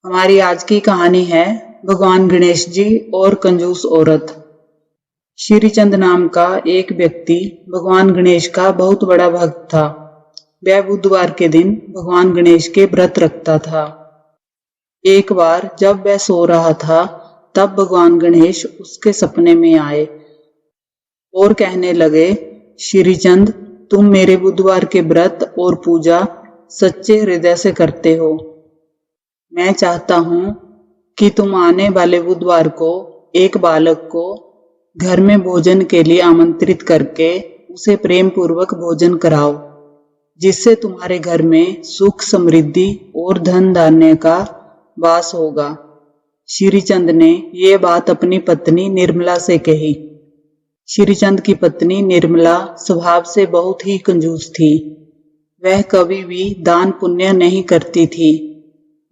हमारी आज की कहानी है भगवान गणेश जी और कंजूस औरत। श्रीचंद नाम का एक व्यक्ति भगवान गणेश का बहुत बड़ा भक्त था। वह बुधवार के दिन भगवान गणेश के व्रत रखता था। एक बार जब वह सो रहा था तब भगवान गणेश उसके सपने में आए और कहने लगे, श्रीचंद, तुम मेरे बुधवार के व्रत और पूजा सच्चे हृदय से करते हो। मैं चाहता हूं कि तुम आने वाले बुधवार को एक बालक को घर में भोजन के लिए आमंत्रित करके उसे प्रेम पूर्वक भोजन कराओ, जिससे तुम्हारे घर में सुख, समृद्धि और धन धान्य का वास होगा। श्रीचंद ने ये बात अपनी पत्नी निर्मला से कही। श्रीचंद की पत्नी निर्मला स्वभाव से बहुत ही कंजूस थी। वह कभी भी दान पुण्य नहीं करती थी।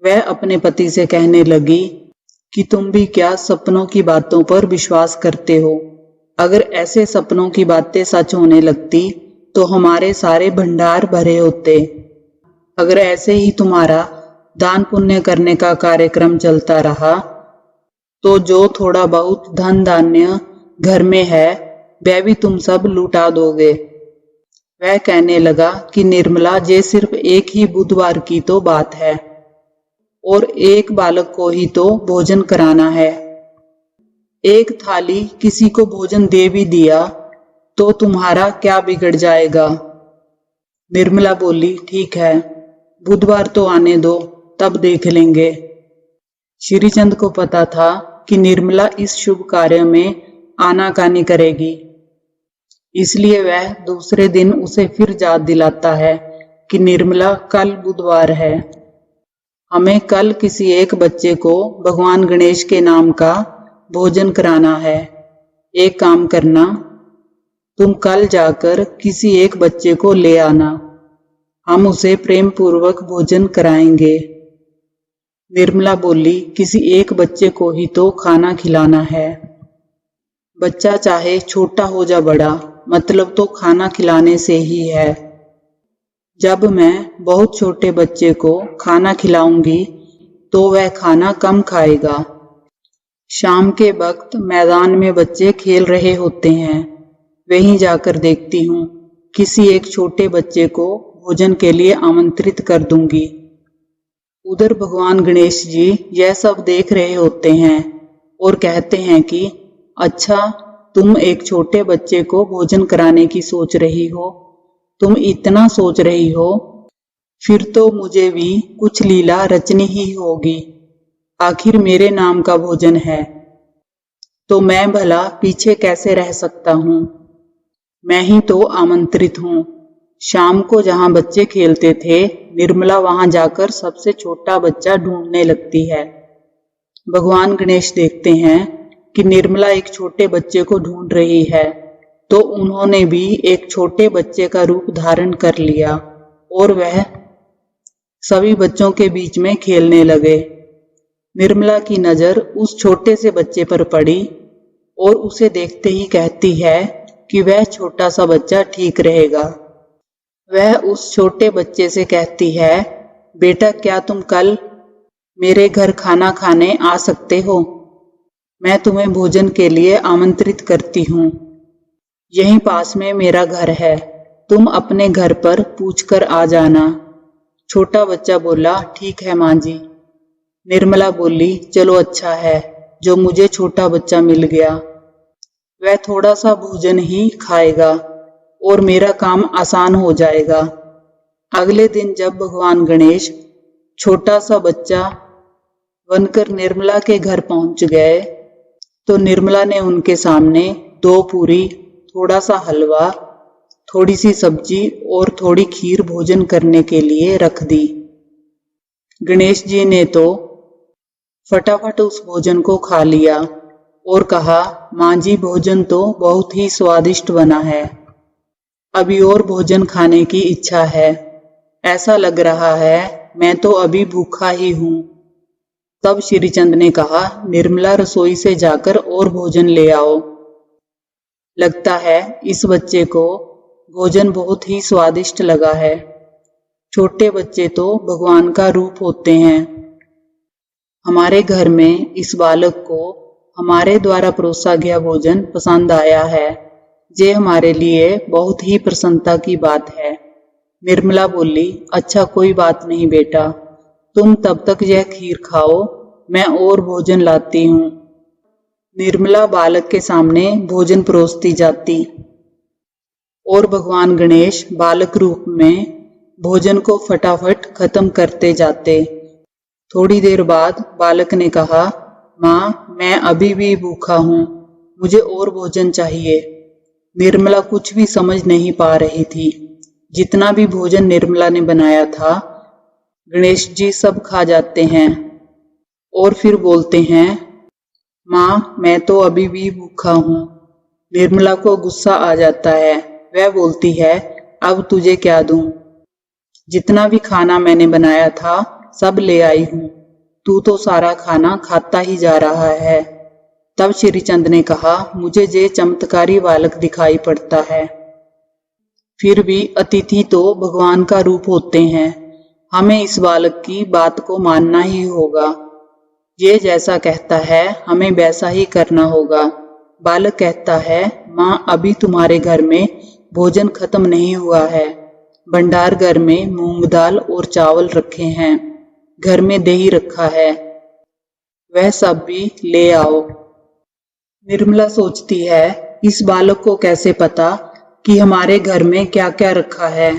वह अपने पति से कहने लगी कि तुम भी क्या सपनों की बातों पर विश्वास करते हो? अगर ऐसे सपनों की बातें सच होने लगती तो हमारे सारे भंडार भरे होते। अगर ऐसे ही तुम्हारा दान पुण्य करने का कार्यक्रम चलता रहा तो जो थोड़ा बहुत धन धान्य घर में है वह भी तुम सब लुटा दोगे। वह कहने लगा कि निर्मला, ये सिर्फ एक ही बुधवार की तो बात है और एक बालक को ही तो भोजन कराना है। एक थाली किसी को भोजन दे भी दिया तो तुम्हारा क्या बिगड़ जाएगा? निर्मला बोली, ठीक है, बुधवार तो आने दो, तब देख लेंगे। श्रीचंद को पता था कि निर्मला इस शुभ कार्य में आनाकानी करेगी, इसलिए वह दूसरे दिन उसे फिर याद दिलाता है कि निर्मला, कल बुधवार है। हमें कल किसी एक बच्चे को भगवान गणेश के नाम का भोजन कराना है। एक काम करना, तुम कल जाकर किसी एक बच्चे को ले आना, हम उसे प्रेम पूर्वक भोजन कराएंगे। निर्मला बोली, किसी एक बच्चे को ही तो खाना खिलाना है। बच्चा चाहे छोटा हो या बड़ा, मतलब तो खाना खिलाने से ही है। जब मैं बहुत छोटे बच्चे को खाना खिलाऊंगी तो वह खाना कम खाएगा। शाम के वक्त मैदान में बच्चे खेल रहे होते हैं, वहीं जाकर देखती हूँ, किसी एक छोटे बच्चे को भोजन के लिए आमंत्रित कर दूंगी। उधर भगवान गणेश जी यह सब देख रहे होते हैं और कहते हैं कि अच्छा, तुम एक छोटे बच्चे को भोजन कराने की सोच रही हो। तुम इतना सोच रही हो, फिर तो मुझे भी कुछ लीला रचनी ही होगी। आखिर मेरे नाम का भोजन है तो मैं भला पीछे कैसे रह सकता हूँ? मैं ही तो आमंत्रित हूँ। शाम को जहाँ बच्चे खेलते थे, निर्मला वहां जाकर सबसे छोटा बच्चा ढूंढने लगती है। भगवान गणेश देखते हैं कि निर्मला एक छोटे बच्चे को ढूंढ रही है, तो उन्होंने भी एक छोटे बच्चे का रूप धारण कर लिया और वह सभी बच्चों के बीच में खेलने लगे। निर्मला की नजर उस छोटे से बच्चे पर पड़ी और उसे देखते ही कहती है कि वह छोटा सा बच्चा ठीक रहेगा। वह उस छोटे बच्चे से कहती है, बेटा, क्या तुम कल मेरे घर खाना खाने आ सकते हो? मैं तुम्हें भोजन के लिए आमंत्रित करती हूँ। यहीं पास में मेरा घर है, तुम अपने घर पर पूछकर आ जाना। छोटा बच्चा बोला, ठीक है माँ जी। निर्मला बोली, चलो अच्छा है जो मुझे छोटा बच्चा मिल गया। वह थोड़ा सा भोजन ही खाएगा और मेरा काम आसान हो जाएगा। अगले दिन जब भगवान गणेश छोटा सा बच्चा बनकर निर्मला के घर पहुंच गए तो निर्मला ने उनके सामने 2 पूरी, थोड़ा सा हलवा, थोड़ी सी सब्जी और थोड़ी खीर भोजन करने के लिए रख दी। गणेश जी ने तो फटाफट उस भोजन को खा लिया और कहा, माँ जी, भोजन तो बहुत ही स्वादिष्ट बना है। अभी और भोजन खाने की इच्छा है। ऐसा लग रहा है मैं तो अभी भूखा ही हूँ। तब श्रीचंद ने कहा, निर्मला, रसोई से जाकर और भोजन ले आओ। लगता है इस बच्चे को भोजन बहुत ही स्वादिष्ट लगा है। छोटे बच्चे तो भगवान का रूप होते हैं। हमारे घर में इस बालक को हमारे द्वारा परोसा गया भोजन पसंद आया है। ये हमारे लिए बहुत ही प्रसन्नता की बात है। निर्मला बोली, अच्छा कोई बात नहीं बेटा, तुम तब तक यह खीर खाओ, मैं और भोजन लाती हूँ। निर्मला बालक के सामने भोजन परोसती जाती और भगवान गणेश बालक रूप में भोजन को फटाफट खत्म करते जाते। थोड़ी देर बाद बालक ने कहा, माँ मैं अभी भी भूखा हूँ, मुझे और भोजन चाहिए। निर्मला कुछ भी समझ नहीं पा रही थी। जितना भी भोजन निर्मला ने बनाया था गणेश जी सब खा जाते हैं और फिर बोलते हैं, माँ मैं तो अभी भी भूखा हूँ। निर्मला को गुस्सा आ जाता है। वह बोलती है, अब तुझे क्या दूं? जितना भी खाना मैंने बनाया था सब ले आई हूँ, तू तो सारा खाना खाता ही जा रहा है। तब श्रीचंद ने कहा, मुझे ये चमत्कारी बालक दिखाई पड़ता है। फिर भी अतिथि तो भगवान का रूप होते हैं, हमें इस बालक की बात को मानना ही होगा। ये जैसा कहता है हमें वैसा ही करना होगा। बालक कहता है, माँ अभी तुम्हारे घर में भोजन खत्म नहीं हुआ है। भंडार घर में मूंग दाल और चावल रखे हैं, घर में दही रखा है, वह सब भी ले आओ। निर्मला सोचती है, इस बालक को कैसे पता कि हमारे घर में क्या क्या रखा है?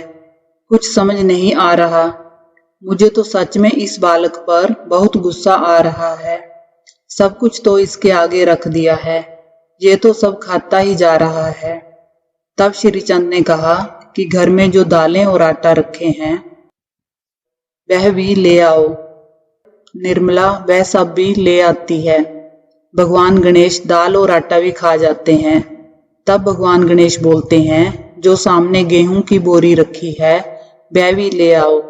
कुछ समझ नहीं आ रहा। मुझे तो सच में इस बालक पर बहुत गुस्सा आ रहा है। सब कुछ तो इसके आगे रख दिया है, ये तो सब खाता ही जा रहा है। तब श्रीचंद ने कहा कि घर में जो दालें और आटा रखे हैं वह भी ले आओ। निर्मला वह सब भी ले आती है। भगवान गणेश दाल और आटा भी खा जाते हैं। तब भगवान गणेश बोलते हैं, जो सामने गेहूं की बोरी रखी है वह भी ले आओ।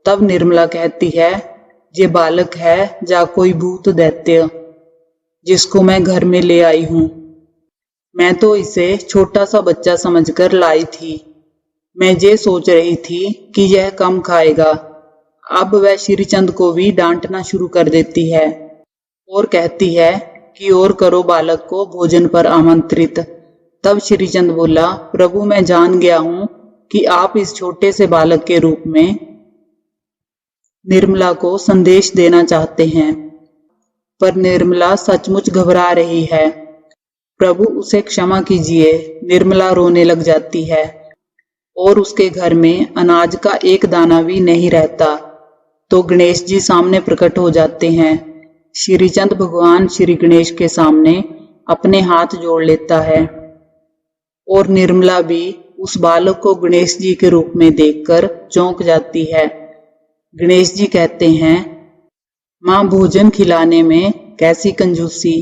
तब निर्मला कहती है, ये बालक है या कोई भूत दैत्य जिसको मैं घर में ले आई हूँ? मैं तो इसे छोटा सा बच्चा समझकर लाई थी। मैं ये सोच रही थी कि यह कम खाएगा। अब वह श्रीचंद को भी डांटना शुरू कर देती है और कहती है कि और करो बालक को भोजन पर आमंत्रित। तब श्रीचंद बोला, प्रभु मैं जान गया हूँ कि आप इस छोटे से बालक के रूप में निर्मला को संदेश देना चाहते हैं, पर निर्मला सचमुच घबरा रही है। प्रभु उसे क्षमा कीजिए। निर्मला रोने लग जाती है और उसके घर में अनाज का एक दाना भी नहीं रहता। तो गणेश जी सामने प्रकट हो जाते हैं। श्रीचंद भगवान श्री गणेश के सामने अपने हाथ जोड़ लेता है और निर्मला भी उस बालक को गणेश जी के रूप में देखकर चौंक जाती है। गणेश जी कहते हैं, माँ भोजन खिलाने में कैसी कंजूसी,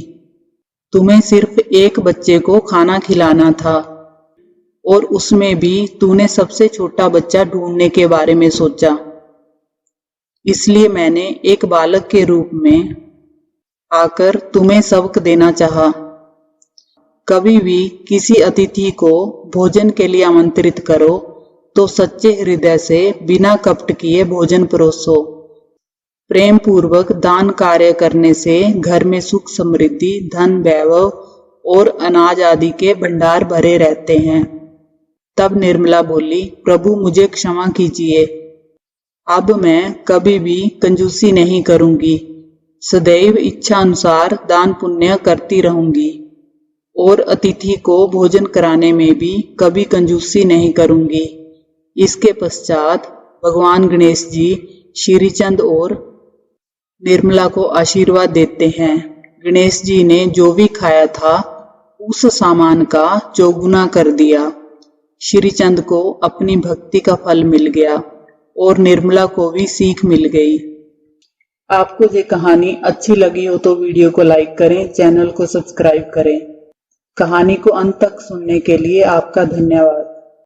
तुम्हें सिर्फ एक बच्चे को खाना खिलाना था और उसमें भी तूने सबसे छोटा बच्चा ढूंढने के बारे में सोचा। इसलिए मैंने एक बालक के रूप में आकर तुम्हें सबक देना चाहा। कभी भी किसी अतिथि को भोजन के लिए आमंत्रित करो तो सच्चे हृदय से बिना कपट किए भोजन परोसो। प्रेम पूर्वक दान कार्य करने से घर में सुख समृद्धि धन वैभव और अनाज आदि के भंडार भरे रहते हैं। तब निर्मला बोली, प्रभु मुझे क्षमा कीजिए, अब मैं कभी भी कंजूसी नहीं करूंगी, सदैव इच्छा अनुसार दान पुण्य करती रहूंगी और अतिथि को भोजन कराने में भी कभी कंजूसी नहीं करूंगी। इसके पश्चात भगवान गणेश जी श्रीचंद और निर्मला को आशीर्वाद देते हैं। गणेश जी ने जो भी खाया था उस सामान का चौगुना कर दिया। श्रीचंद को अपनी भक्ति का फल मिल गया और निर्मला को भी सीख मिल गई। आपको ये कहानी अच्छी लगी हो तो वीडियो को लाइक करें, चैनल को सब्सक्राइब करें। कहानी को अंत तक सुनने के लिए आपका धन्यवाद।